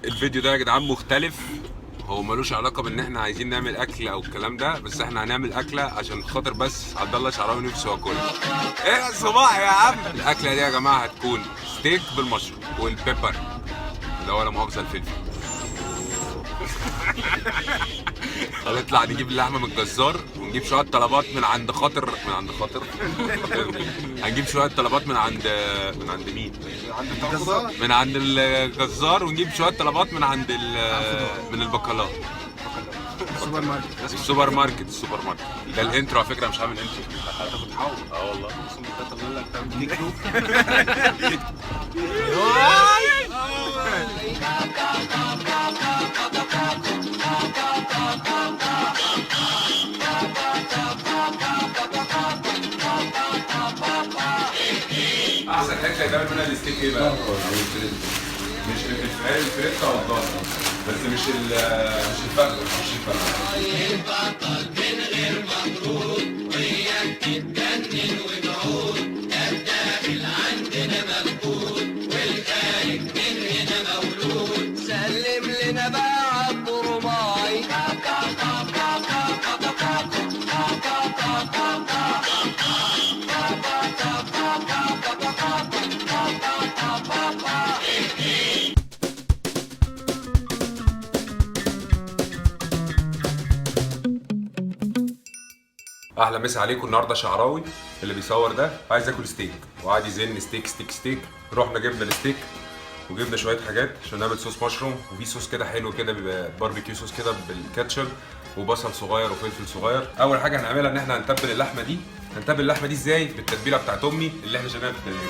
الفيديو ده يا جدعان مختلف، هو ملوش علاقه بان احنا عايزين نعمل اكل او الكلام ده، بس احنا هنعمل اكله عشان خاطر بس عبد الله شعراوي نفسه ياكلها. ايه الصباح يا عم؟ الاكله دي يا جماعه هتكون ستيك بالمشروم والبيبر اللي هو لا مؤاخذه الفلفل. هنطلع نجيب اللحمه من الجزار ونجيب شويه طلبات من عند خاطر هنجيب شويه طلبات من عند مين؟ من عند الجزار، ونجيب شويه طلبات من عند من البقالات. السوبر ماركت ده الانترو على فكره، مش عامل انترو. هتاخد حاول. والله اقسم بالله. طب اقول لك احسن اكله يتعمل منها الستيك ايه بقى؟ مش الفريتا او الضاني، بس مش الفخذ، مش الفخذ. من غير مجهود وياك تتجنن وتعود، الداخل عندنا مجهود والخارج من هنا مولود. سلم لنا بقى عبد الرباعي. اهلا مسا عليكم. النهارده شعراوي اللي بيصور ده عايز ياكل ستيك وقعد يزن ستيك. رحنا جبنا الستيك وجبنا شويه حاجات عشان نعمل صوص مشروم، وفي صوص كده حلو كده بيبقى باربيكيو صوص كده بالكاتشب وبصل صغير وفلفل صغير. اول حاجه هنعملها ان احنا هنتبل اللحمه دي. هنتبل اللحمه دي ازاي؟ بالتتبيله بتاعت امي اللي احنا شايفينها في التلاجه.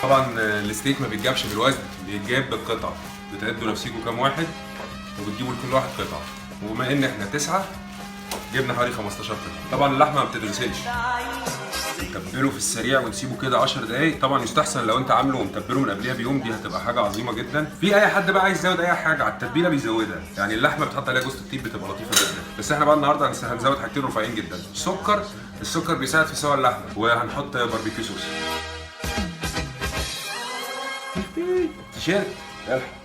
طبعا الستيك ما بيتجابش بالوزن، بيتجاب بالقطع. بتعدوا نفسيكوا كام واحد وبتجيبوا لكل واحد قطعه، وبما ان احنا 9 جبنا حوالي 15 قطعه. طبعا اللحمه ما بتتغسلش، نتبله في السريع ونسيبه كده 10 دقايق. طبعا يستحسن لو انت عامله ومتبله من قبلها بيوم، دي هتبقى حاجه عظيمه جدا. في اي حد بقى عايز يزود اي حاجه على التتبيله بيزودها، يعني اللحمه بتحط عليها جوز الطيب بتبقى لطيفه جدا. بس احنا بقى النهارده هنزود حاجتين رفيعين جدا. السكر بيساعد في سوى اللحمه، وهنحط باربيكيو صوص. تيشيرت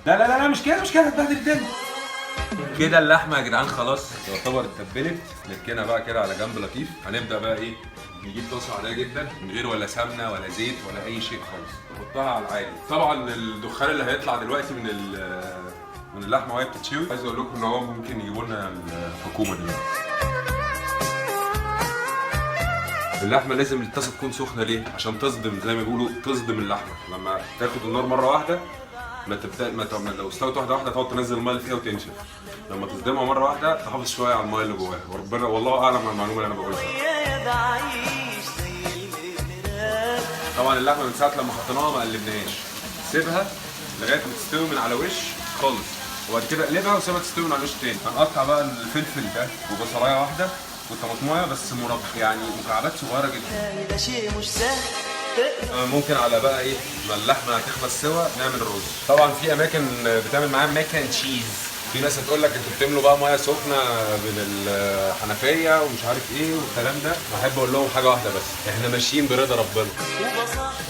لا مش كده هتبهدل الدنيا. كده اللحمه يا جدعان خلاص تعتبر اتبلت. نركنها بقى كده على جنب لطيف. هنبدا بقى ايه؟ نجيب طاسه عاديه جدا من غير ولا سمنه ولا زيت ولا اي شيء خالص، نحطها على العادي. طبعا الدخان اللي هيطلع دلوقتي من اللحمه وهي بتتشوي، عايز اقول لكم ان هو ممكن يجيبوا لنا الحكومه دلوقتي. اللحمه لازم الطاسه تكون سخنه. ليه؟ عشان تصدم، زي ما بيقولوا تصدم اللحمه. لما تاخد النار مره واحده لو استوت واحده تقعد تنزل الميه اللي فيها وتنشف. لما تصدمها مره واحده تحافظ شويه على الميه اللي جواها، وربنا والله اعلم على المعلومه اللي انا بقولها. طبعا اللحمه من ساعه لما حطيناها ما قلبناهاش، سيبها لغايه ما تستوي من على وش خالص، وبعد كده اقلبها وسيبها تستوي من على وش تاني. هنقطع بقى الفلفل ده وبصلايه واحده والطماطمايه بس يعني مكعبات صغيره جدا. ده شيء مش سهل. ممكن على بقى ايه ما اللحمه هتخلص سوا نعمل الرز. طبعا في اماكن بتعمل معاه ماك اند تشيز. في ناس هتقول لك انتوا بتملوا بقى ميه سخنه من الحنفيه ومش عارف ايه والكلام ده. بحب اقول لهم حاجه واحده بس، احنا ماشيين برضا ربنا.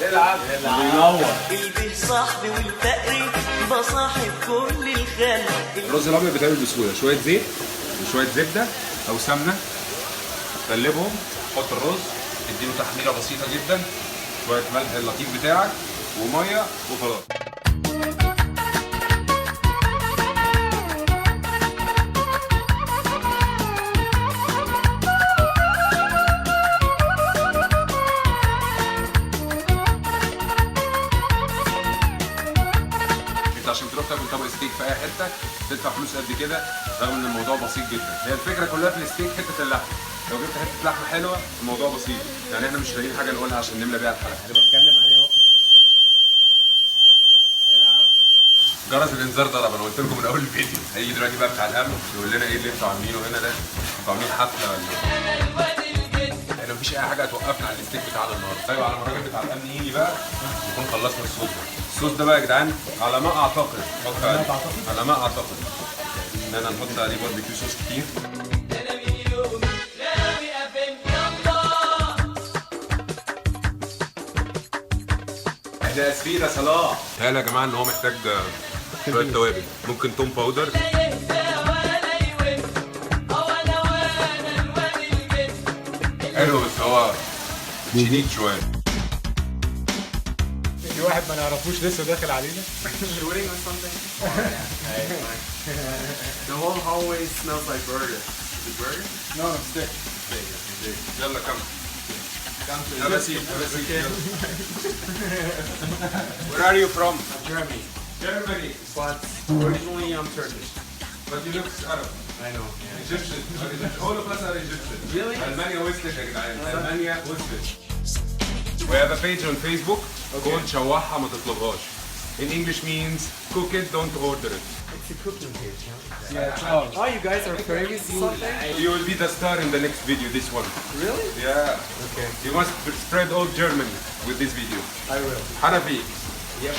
العب بينور البيه صاحبي والفقري بصاحب كل الخلق. الرز الابيض بيتعمل بسهوله، شويه زيت وشويه زبده او سمنه، تقلبهم، تحط الرز، تديله تحميره بسيطه جدا، شويه ملح اللطيف بتاعك وميه وخلاص. انت عشان تروح تاكل طبق ستيك في اي حته تدفع فلوس قد كده، رغم ان الموضوع بسيط جدا. هي الفكره كلها في الستيك حته اللحمه. لو جبت حته لحمه حلوه الموضوع بسيط، يعني احنا مش لاقيين حاجه نقولها عشان نملى بيها الحلقه. انا بتكلم عليه اهو. جرس الانذار ضرب، انا قلت لكم من اول الفيديو. هيجي دلوقتي بقى بتاع الامن يقول لنا ايه اللي انتوا عاملينه هنا ده؟ انتوا عاملين حفله ولا ايه؟ احنا مفيش اي حاجه هتوقفنا على الستيك بتاعنا النهارده. طيب على ما الراجل بتاع الامن يجي بقى نكون خلصنا الصوص ده. الصوص ده بقى يا جدعان على ما اعتقد ان انا نحط عليه باربيكيو صوص كتير. احنا اسفين يا صلاح. قال يا جماعه ان هو محتاج شويه توابل، ممكن توم باودر. حلو بس هو شديد شويه. في واحد ما نعرفوش لسه داخل علينا. Shooting or something? The whole hallway smells like burger. Is it burger? No, stick. يلا كمل. Come Have a seat. Have a seat. Where are you from? Germany. Germany. But originally I'm Turkish. But you look Arab. I know. Egyptian. All of us are Egyptian. Really? ألمانيا وصلت يا جدعان. ألمانيا وصلت. We have a page on Facebook called شوحها ما تطلبهاش. In English means cook it, don't order it. It's a cooking page, huh? Yeah. Oh, you guys are famous or something? You will be the star in the next video, this one. Really? Yeah. Okay. You must spread all Germany with this video. I will. Hanafi,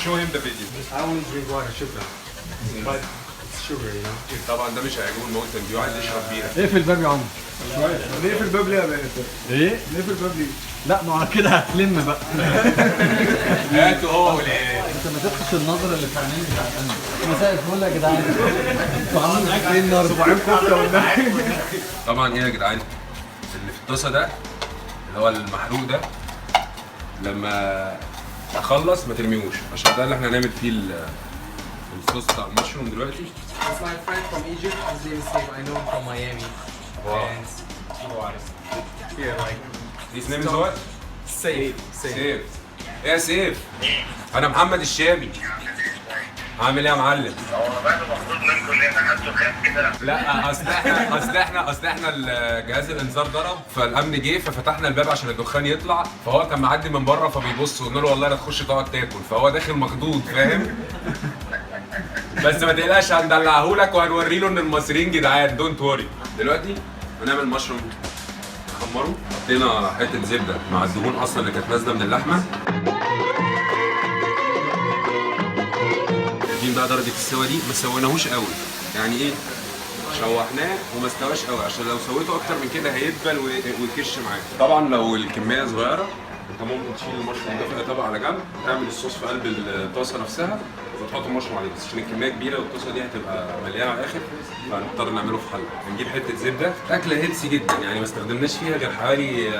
show him the video. I only drink water, sugar. But it's sugar, you know? طبعا ده مش هيعجبه الموتن دي وعايز يشرب بيها. اقفل الباب يا عمر. نقفل الباب ليه يا بنت؟ ايه؟ نقفل الباب ليه؟ لا ما هو كده هتلم بقى. هاتوا هو والعيال. انت ما تفتش النظره اللي في عينيك بتاعت انا. مساء الفل يا جدعان. انتوا عاملين معاك ايه النهارده؟ صباعين كفته والنبي. طبعا ايه يا جدعان؟ اللي في الطاسه ده اللي هو المحروق ده لما اخلص ما ترميهوش عشان ده اللي احنا هنعمل فيه الصوص بتاع المشروم دلوقتي. It's my friend from Egypt. His name is Steve. I know him from Miami. Wow. And here, like, His name is what? Safe. سيف. ايه يا سيف؟ انا محمد الشامي. عامل ايه يا معلم؟ هو بقى المفروض منكم ان احنا حد خاف كده. لا اصل احنا الجهاز الانذار ضرب فالامن جه ففتحنا الباب عشان الدخان يطلع فهو كان معدي من بره فبيبص وقلنا له والله لا تخش تقعد تاكل فهو داخل مخضوض فاهم؟ بس ما تقلقش هندلعهولك وهنوري له ان المصريين جدعان دونت وري. دلوقتي هنعمل مشروم نحمره. حطينا حته زبده مع الدهون اصلا اللي كانت نازله من اللحمه. دي بقى درجه السوا دي ما سويناهوش قوي يعني ايه شوحناه وما استواش قوي عشان لو سويته اكتر من كده هيدبل ويكش معاك. طبعا لو الكميه صغيره انت ممكن تشيل المشروم ده في طبق على جنب تعمل الصوص في قلب الطاسه نفسها وتحط المشروم عليه بس عشان الكميه كبيره والطاسه دي هتبقى مليانه على الاخر فهنضطر نعمله في حله. هنجيب حته زبده اكله هيلسي جدا يعني ما استخدمناش فيها غير حوالي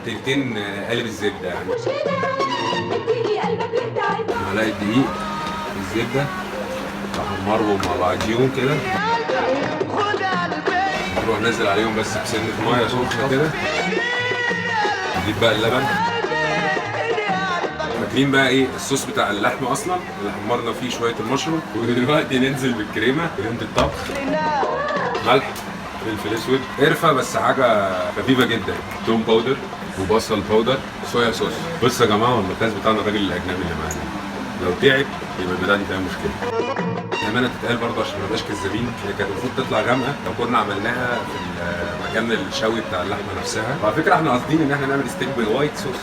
تلتين قالب الزبده يعني. معلقه دقيق الزبده نحمرهم مع بعضيهم كده نروح ننزل عليهم بس بسنه ميه سخنه كده. نجيب بقى اللبن. فاكرين بقى ايه الصوص بتاع اللحمه اصلا اللي حمرنا فيه شويه المشروم ودلوقتي ننزل بالكريمه كريمه الطبخ ملح فلفل اسود قرفه بس حاجه خفيفه جدا توم باودر وبصل باودر صويا صوص. بصوا يا جماعه المكاس بتاعنا الراجل الاجنبي اللي معانا لو تعب يبقى البتاعه دي فيها مشكله. الامانه تتقال برضه عشان ما نبقاش كذابين هي كانت المفروض تطلع غامقه لو كنا عملناها في مكان الشوي بتاع اللحمه نفسها. وعلى فكره احنا قاصدين ان احنا نعمل ستيك بالوايت صوص.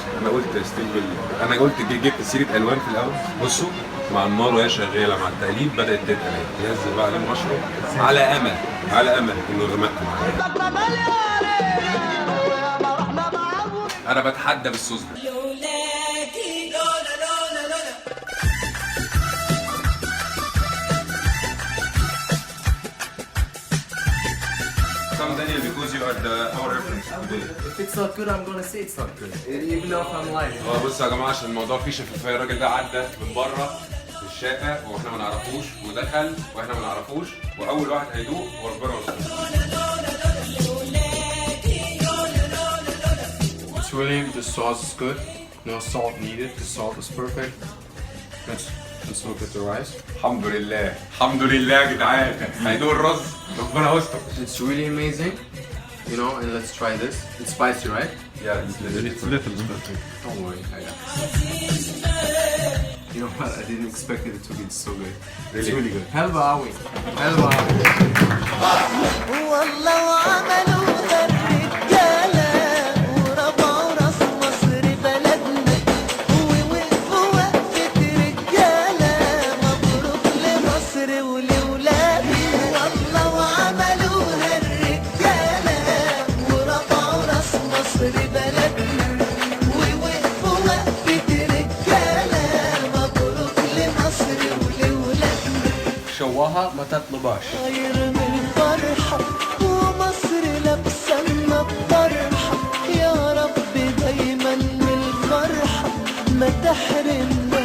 انا قلت جبت سيره الوان في الاول. بصوا مع النار وهي شغاله مع التقليب بدات تتقل ننزل بقى عليه المشروم على امل انه يغمق معانا. انا بتحدى بالصوص ده. Daniel, because you are our reference. if it's not good, I'm gonna say it's not good. Even though if I'm lying. بصوا يا جماعه عشان الموضوع فيه شفافيه الراجل ده عدى من بره في الشقه واحنا ما نعرفوش ودخل واحنا ما نعرفوش واول واحد هيدوق وربنا يستر. It's really, the sauce is good. No salt needed. The salt is perfect. Let's look at the rice. الحمد لله يا جدعان هيدوق الرز ربنا يستر. It's really amazing. You know, and let's try this. It's spicy, right? Yeah, it's little bit. Don't worry. You know what? I didn't expect it to be so good. It's really good. Helva awi. Helva awi. والله وعملوها الرجالة ورفعوا راس مصر بلدنا ووقفوا وقفة رجالة مبروك لمصر ولولادنا. والله وعملوها الرجالة ورفعوا راس مصر بلدنا ووقفوا وقفة رجالة شواها ما تطلبهاش. طاير من الفرحة ومصر لابسنا الطرحة، يا رب دايما من الفرحة ما تحرمنا.